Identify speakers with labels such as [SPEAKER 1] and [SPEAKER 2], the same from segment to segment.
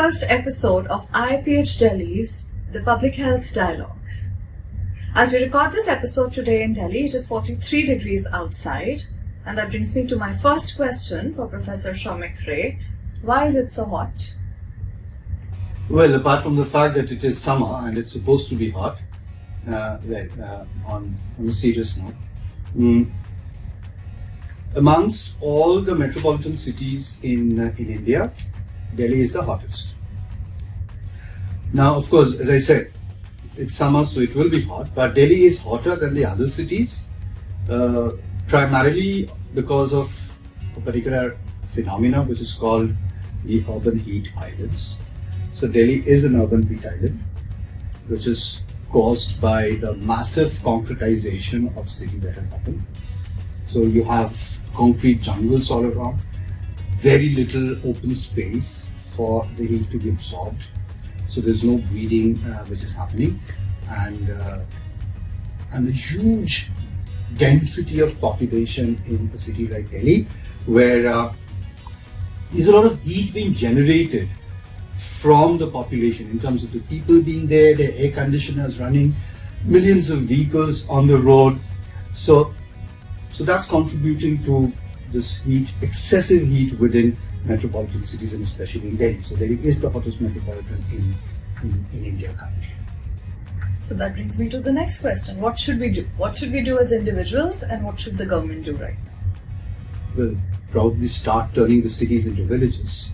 [SPEAKER 1] first episode of IPH Delhi's The Public Health Dialogues. As we record this episode today in Delhi, it is 43 degrees outside, and that brings me to my first question for Professor Soumik Ray. Why is it so hot?
[SPEAKER 2] Well, apart from the fact that it is summer and it's supposed to be hot, on a serious note, amongst all the metropolitan cities in India, Delhi is the hottest. Now, of course, as I said, it's summer, so it will be hot, but Delhi is hotter than the other cities, primarily because of a particular phenomena which is called the urban heat islands. So Delhi is an urban heat island, which is caused by the massive concretization of city that has happened. So you have concrete jungles all around, very little open space for the heat to be absorbed. So there's no breathing which is happening, and the huge density of population in a city like Delhi, where there's a lot of heat being generated from the population in terms of the people being there, the air conditioners running, millions of vehicles on the road. So that's contributing to this heat, excessive heat within metropolitan cities, and especially in Delhi. So Delhi is the hottest metropolitan in India currently.
[SPEAKER 1] So that brings me to the next question. What should we do? What should we do as individuals, and what should the government do right now?
[SPEAKER 2] Well, probably start turning the cities into villages.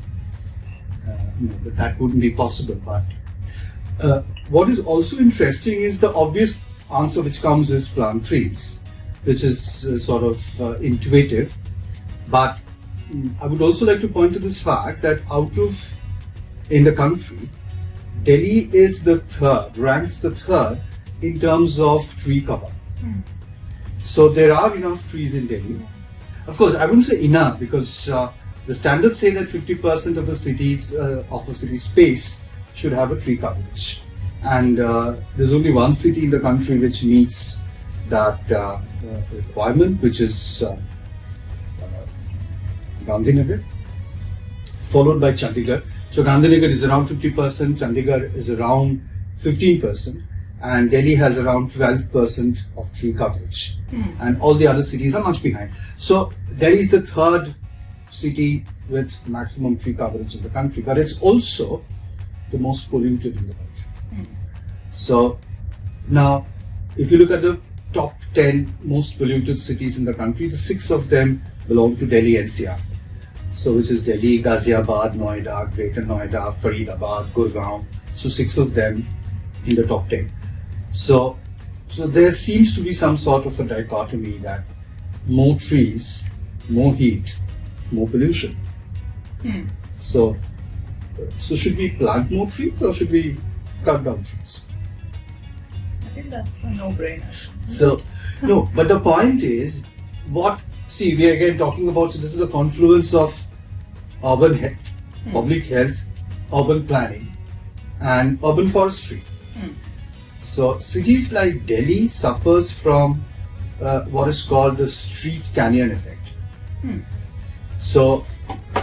[SPEAKER 2] But that wouldn't be possible. But what is also interesting is the obvious answer which comes is plant trees, which is sort of intuitive. But I would also like to point to this fact that in the country, Delhi is ranks the third in terms of tree cover. So there are enough trees in Delhi. Of course, I wouldn't say enough, because the standards say that 50% of a city space should have a tree coverage, and there's only one city in the country which meets that requirement, which is Gandhinagar, followed by Chandigarh. So Gandhinagar is around 50%, Chandigarh is around 15%, and Delhi has around 12% of tree coverage, and all the other cities are much behind. So Delhi is the third city with maximum tree coverage in the country, but it's also the most polluted in the country. So now, if you look at the top 10 most polluted cities in the country, the 6 of them belong to Delhi NCR. So which is Delhi, Ghaziabad, Noida, Greater Noida, Faridabad, Gurgaon. So 6 of them in the top 10. So there seems to be some sort of a dichotomy that more trees, more heat, more pollution. So should we plant more trees, or should we cut down trees?
[SPEAKER 1] I think that's a no-brainer.
[SPEAKER 2] So no, but the point is, we are again talking about, so this is a confluence of urban health, public health, urban planning, and urban forestry. So cities like Delhi suffers from what is called the street canyon effect. So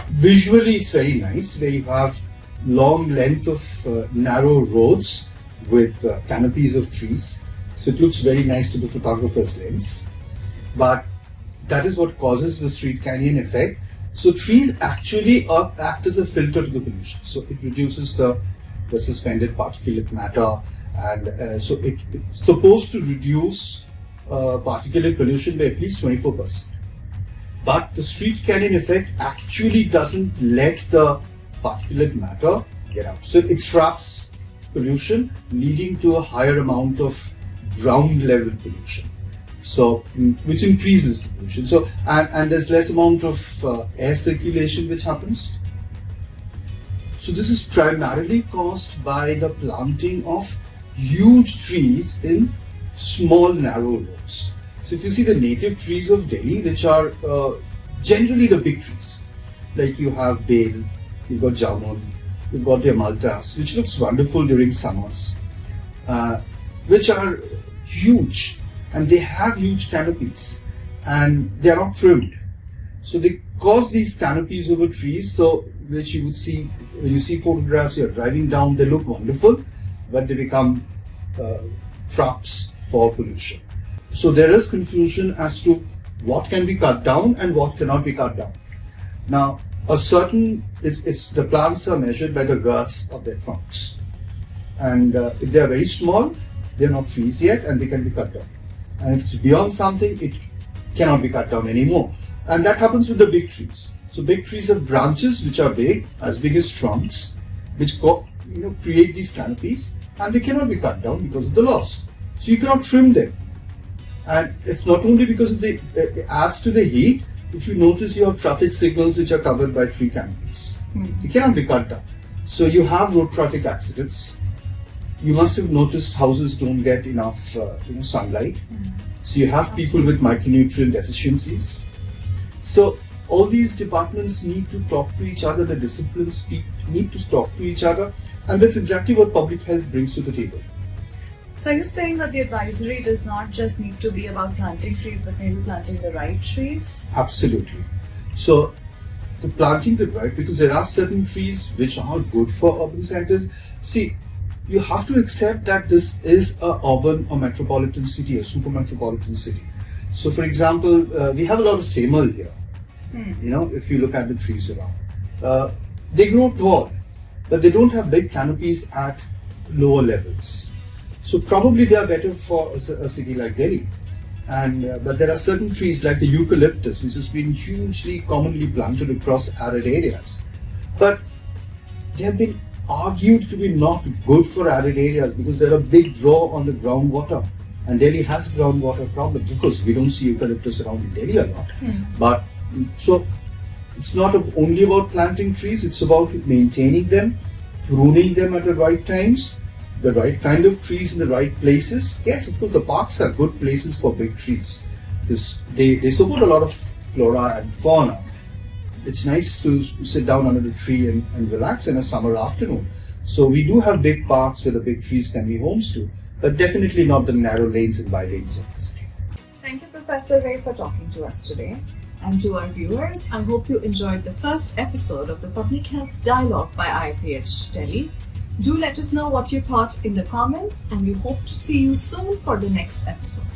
[SPEAKER 2] visually it's very nice, where you have long length of narrow roads with canopies of trees. So it looks very nice to the photographer's lens. But that is what causes the street canyon effect. So trees actually act as a filter to the pollution. So it reduces the suspended particulate matter, and so it's supposed to reduce particulate pollution by at least 24%. But the street canyon effect actually doesn't let the particulate matter get out. So it traps pollution, leading to a higher amount of ground level pollution. So which increases the pollution. So and there's less amount of air circulation which happens. So this is primarily caused by the planting of huge trees in small narrow roads. So if you see the native trees of Delhi, which are generally the big trees, like you have Bale, you've got Jamun, you've got the Amaltas, which looks wonderful during summers, which are huge, and they have huge canopies, and they are not trimmed. So they cause these canopies over trees, so which you would see when you see photographs, you're driving down, they look wonderful, but they become traps for pollution. So there is confusion as to what can be cut down and what cannot be cut down. Now, the plants are measured by the girths of their trunks. And if they are very small, they are not trees yet and they can be cut down. And if it's beyond something, it cannot be cut down anymore. And that happens with the big trees. So big trees have branches which are big, as big as trunks, which create these canopies, and they cannot be cut down because of the laws. So you cannot trim them. And it's not only because it adds to the heat. If you notice, you have traffic signals which are covered by tree canopies. They cannot be cut down. So you have road traffic accidents. You must have noticed houses don't get enough sunlight. So you have people with micronutrient deficiencies. So all these departments need to talk to each other, the disciplines need to talk to each other, and that's exactly what public health brings to the table.
[SPEAKER 1] So are you saying that the advisory does not just need to be about planting trees, but maybe planting the right trees?
[SPEAKER 2] Absolutely. So the planting the right, because there are certain trees which are good for urban centers. See, you have to accept that this is a metropolitan city, a super metropolitan city. So for example, we have a lot of semal here. If you look at the trees around, they grow tall, but they don't have big canopies at lower levels. So probably they are better for a city like Delhi. But there are certain trees like the eucalyptus, which has been hugely commonly planted across arid areas. But they have been argued to be not good for arid areas because they're a big draw on the groundwater. And Delhi has groundwater problems. Of course, we don't see eucalyptus around in Delhi a lot. But so it's not only about planting trees, it's about maintaining them, pruning them at the right times, the right kind of trees in the right places. Yes, of course, the parks are good places for big trees because they support a lot of flora and fauna. It's nice to sit down under the tree and relax in a summer afternoon. So we do have big parks where the big trees can be homes to, but definitely not the narrow lanes and by lanes of the city.
[SPEAKER 1] Thank you, Professor Ray, for talking to us today.
[SPEAKER 3] And to our viewers, I hope you enjoyed the first episode of the Public Health Dialogue by IPH Delhi. Do let us know what you thought in the comments, and we hope to see you soon for the next episode.